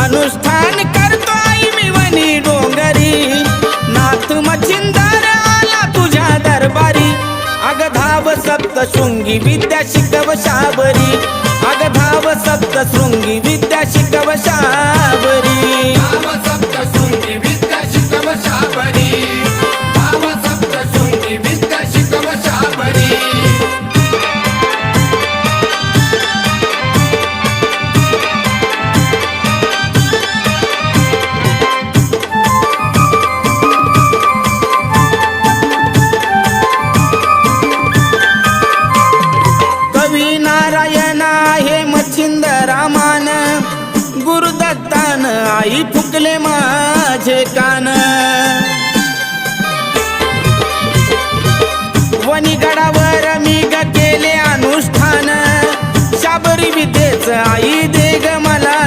अनुष्ठान करतो आई मी वनी डोंगरी, नाथ मच्छिंदर आला तुझ्या दरबारी. अग धाव सप्तशृंगी विद्या शिकव शाबरी, अग धाव सप्तशृंगी विद्या शिकव शाबरी. धाव सप्तशृंगी विद्या शिकव शाबरी, धाव सप्तशृंगी विद्या शिकव शाबरी. कवी नारायण आहे मच्छिंदरामान, गुरुदत्तान आई फुकले मान.